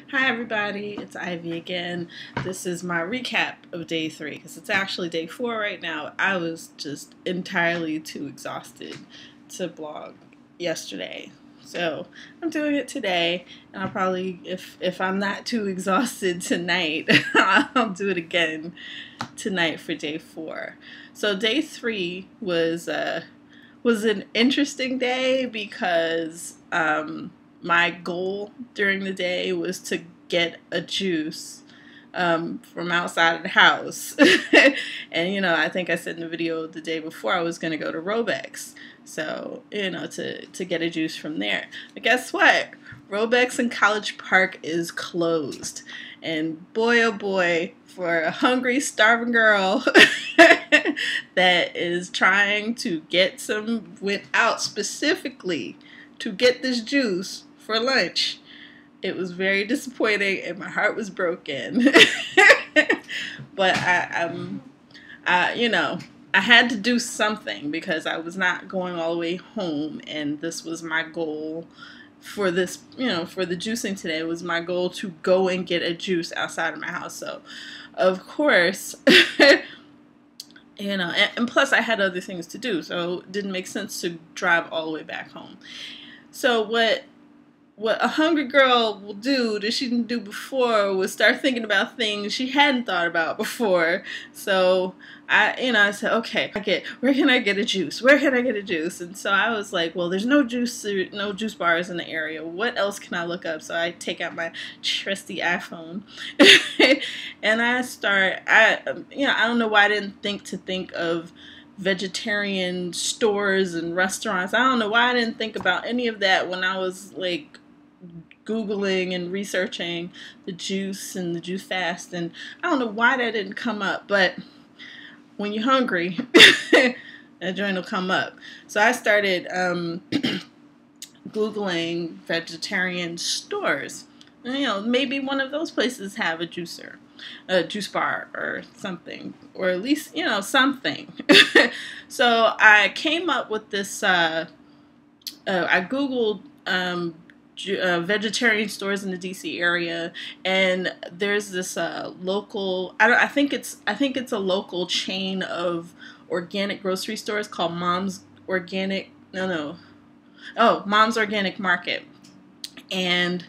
Hi everybody, it's Ivy again. This is my recap of day 3 because it's actually day 4 right now. I was just entirely too exhausted to blog yesterday. So I'm doing it today, and I'll probably, if I'm not too exhausted tonight, I'll do it again tonight for day 4. So day 3 was an interesting day because my goal during the day was to get a juice from outside of the house. And, I think I said in the video the day before I was going to go to Robex. So, to get a juice from there. But guess what? Robex in College Park is closed. And boy, oh boy, for a hungry, starving girl that is trying to went out specifically to get this juice for lunch. It was very disappointing and my heart was broken. But I had to do something because I was not going all the way home, and this was my goal for this, for the juicing today. It was my goal to go and get a juice outside of my house. So, of course, and plus I had other things to do, so it didn't make sense to drive all the way back home. So what a hungry girl will do that she didn't do before was start thinking about things she hadn't thought about before. So I said, okay, where can I get a juice? Where can I get a juice? And so I was like, well, there's no juice bars in the area. What else can I look up? So I take out my trusty iPhone, and I don't know why I didn't think of vegetarian stores and restaurants. I don't know why I didn't think about any of that when I was like Googling and researching the juice and the juice fast, and I don't know why that didn't come up, but when you're hungry, that joint will come up. So I started Googling vegetarian stores. Maybe one of those places have a juicer, a juice bar or something, or at least, something. So I came up with this, I Googled vegetarian stores in the DC area, and there's this local, I think it's a local chain of organic grocery stores called Mom's Organic Market. And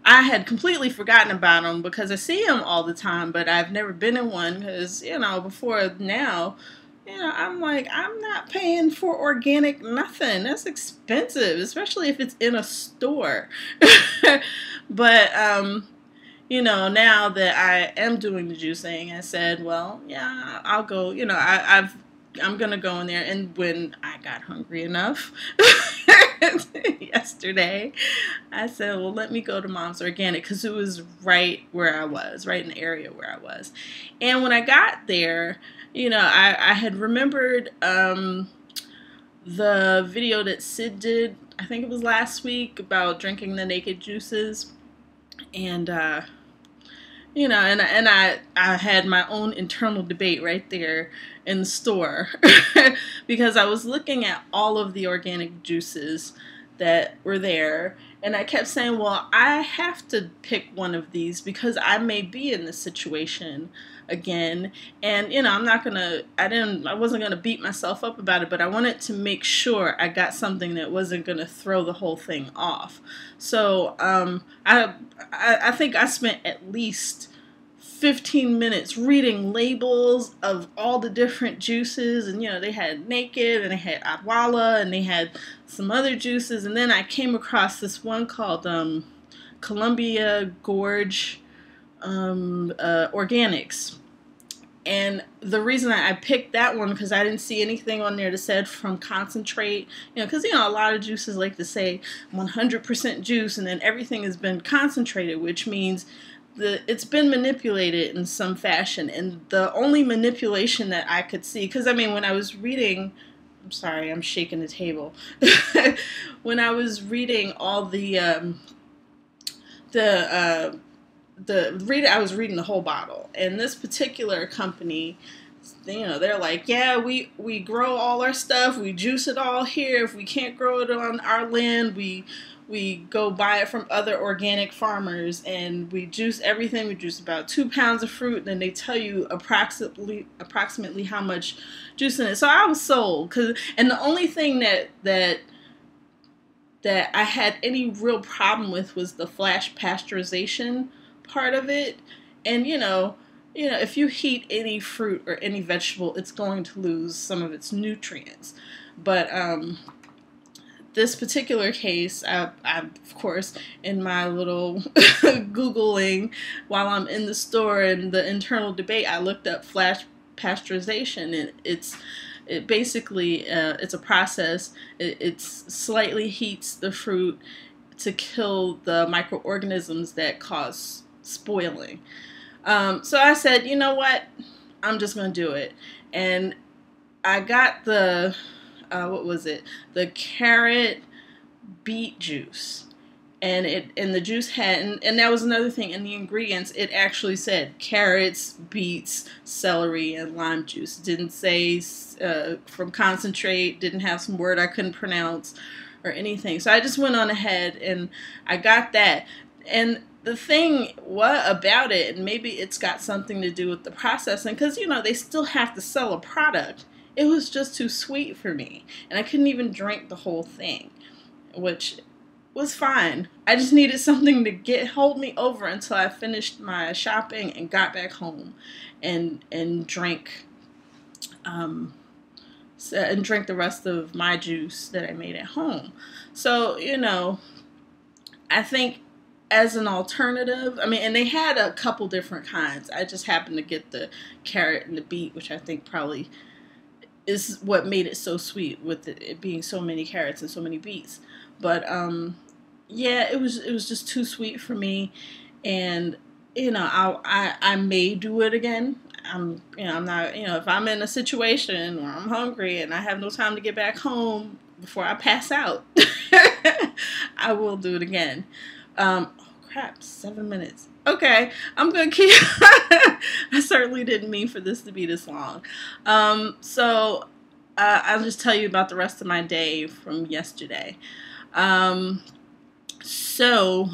I had completely forgotten about them because I see them all the time, but I've never been in one because, before now, I'm like, I'm not paying for organic nothing. That's expensive, especially if it's in a store. But, now that I am doing the juicing, I said, well, yeah, I'll go, I'm going to go in there. And when I got hungry enough yesterday, I said, well, let me go to Mom's Organic, because it was right where I was, right in the area where I was. And when I got there, I had remembered the video that Sid did, I think it was last week, about drinking the naked juices. And, I had my own internal debate right there in the store because I was looking at all of the organic juices that were there, and I kept saying, well, I have to pick one of these because I may be in this situation again. And I wasn't gonna beat myself up about it, but I wanted to make sure I got something that wasn't gonna throw the whole thing off. So I think I spent at least 15 minutes reading labels of all the different juices, and they had naked, and they had Adwala, and they had some other juices, and then I came across this one called Columbia Gorge Organics. And the reason I picked that one, because I didn't see anything on there that said from concentrate, because a lot of juices like to say 100% juice, and then everything has been concentrated, which means it's been manipulated in some fashion. And the only manipulation that I could see, because when I was reading, I'm sorry, I'm shaking the table. When I was reading all I was reading the whole bottle, and this particular company, they're like, yeah, we grow all our stuff, we juice it all here. If we can't grow it on our land, we we go buy it from other organic farmers, and we juice everything. We juice about 2 pounds of fruit, and then they tell you approximately how much juice in it. So I was sold, and the only thing that I had any real problem with was the flash pasteurization part of it. And if you heat any fruit or any vegetable, it's going to lose some of its nutrients. But this particular case, I of course, in my little Googling while I'm in the store and the internal debate, I looked up flash pasteurization, and it basically it's a process. It slightly heats the fruit to kill the microorganisms that cause spoiling. So I said, you know what, I'm just gonna do it, and I got the what was it? The carrot beet juice. And the juice had, and that was another thing, in the ingredients, it actually said carrots, beets, celery, and lime juice. It didn't say from concentrate, didn't have some word I couldn't pronounce or anything. So I just went on ahead and I got that. And the thing about it, and maybe it's got something to do with the processing, because, they still have to sell a product. It was just too sweet for me. And I couldn't even drink the whole thing, which was fine. I just needed something to hold me over until I finished my shopping and got back home and drank the rest of my juice that I made at home. So, I think as an alternative, and they had a couple different kinds. I just happened to get the carrot and the beet, which I think probably is what made it so sweet, with it being so many carrots and so many beets. But yeah, it was just too sweet for me, and I may do it again. I'm not, if I'm in a situation where I'm hungry and I have no time to get back home before I pass out, I will do it again. Oh crap, 7 minutes. Okay, I'm gonna keep. I certainly didn't mean for this to be this long. So I'll just tell you about the rest of my day from yesterday. So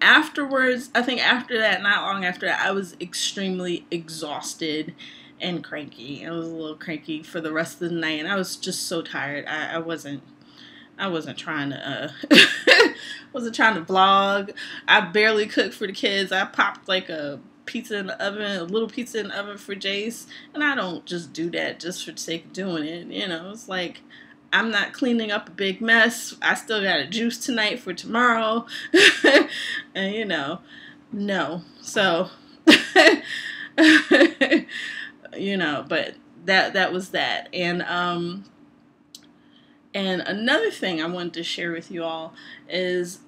afterwards, I think after that, not long after that, I was extremely exhausted and cranky. I was a little cranky for the rest of the night, and I was just so tired. I wasn't trying to wasn't trying to vlog. I barely cooked for the kids. I popped like a pizza in the oven, a little pizza in the oven for Jace, and I don't just do that just for the sake of doing it. It's like, I'm not cleaning up a big mess. I still got a juice tonight for tomorrow. And no. So but that was that. And another thing I wanted to share with you all is,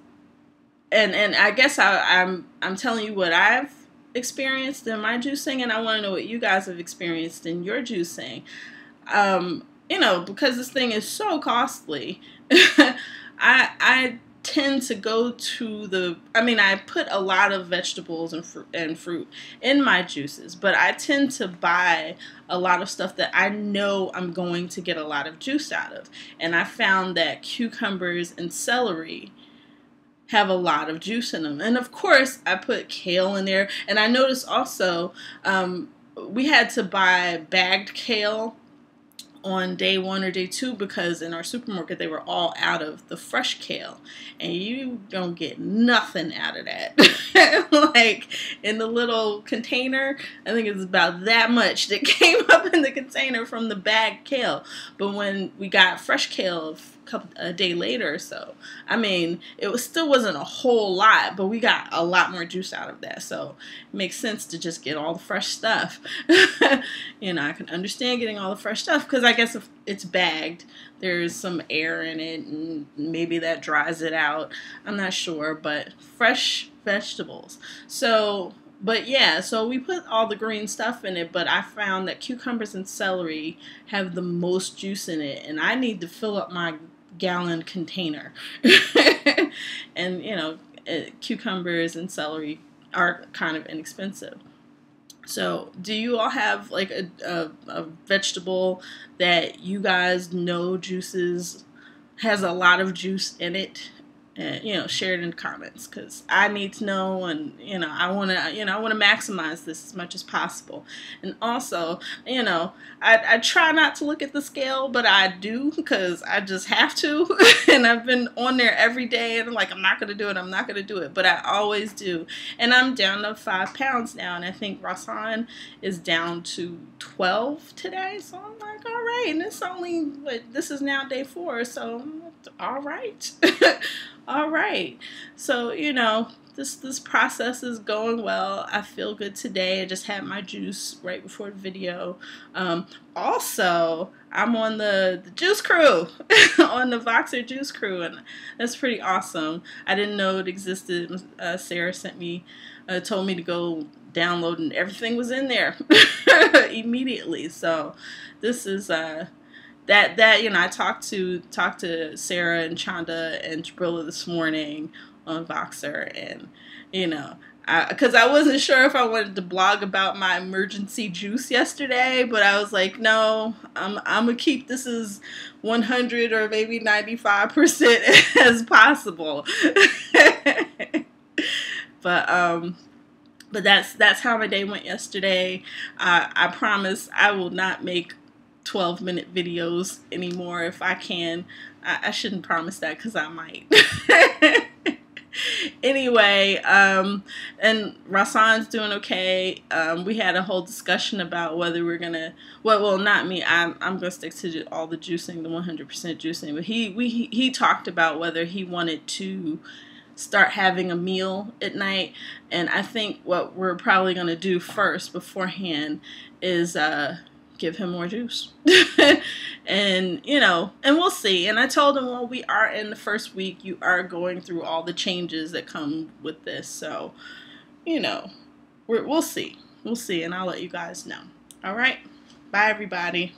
and I guess I'm telling you what I've experienced in my juicing, and I want to know what you guys have experienced in your juicing. Because this thing is so costly, I tend to go to I put a lot of vegetables and fruit in my juices, but I tend to buy a lot of stuff that I know I'm going to get a lot of juice out of. And I found that cucumbers and celery have a lot of juice in them. And of course, I put kale in there. And I noticed also, we had to buy bagged kale on day 1 or day 2 because in our supermarket they were all out of the fresh kale, and you don't get nothing out of that. Like in the little container, I think it's about that much that came up in the container from the bagged kale. But when we got fresh kale a day later or so, it still wasn't a whole lot, but we got a lot more juice out of that. So it makes sense to just get all the fresh stuff. I can understand getting all the fresh stuff because I guess if it's bagged, there's some air in it and maybe that dries it out. I'm not sure, but fresh vegetables. So we put all the green stuff in it, but I found that cucumbers and celery have the most juice in it, and I need to fill up my gallon container. And cucumbers and celery are kind of inexpensive. So do you all have like a vegetable that you guys know has a lot of juice in it, and share it in the comments, because I need to know, and I want to maximize this as much as possible. And also, I try not to look at the scale, but I do, because I just have to. And I've been on there every day, and I'm like, I'm not gonna do it, but I always do. And I'm down to 5 pounds now, and I think Rahsaan is down to 12 today. So I'm like, all right, and this is now day 4, so all right. All right. So, this process is going well. I feel good today. I just had my juice right before the video. Also, I'm on the juice crew, on the Voxer juice crew, and that's pretty awesome. I didn't know it existed. Sarah told me to go download, and everything was in there immediately. So this is I talked to Sarah and Chanda and Jabrilla this morning on Voxer, and because I wasn't sure if I wanted to blog about my emergency juice yesterday, but I was like, no, I'm gonna keep this as 100 or maybe 95% as possible. But that's how my day went yesterday. I promise I will not make 12-minute videos anymore if I can. I shouldn't promise that, because I might. Anyway, and Rahsaan's doing okay. We had a whole discussion about whether we're gonna, well, not me. I'm gonna stick to all the juicing, the 100% juicing. But he talked about whether he wanted to start having a meal at night, and I think what we're probably gonna do first beforehand is give him more juice. And and we'll see. And I told him, well, we are in the first week, you are going through all the changes that come with this, so we'll see, and I'll let you guys know. All right, bye everybody.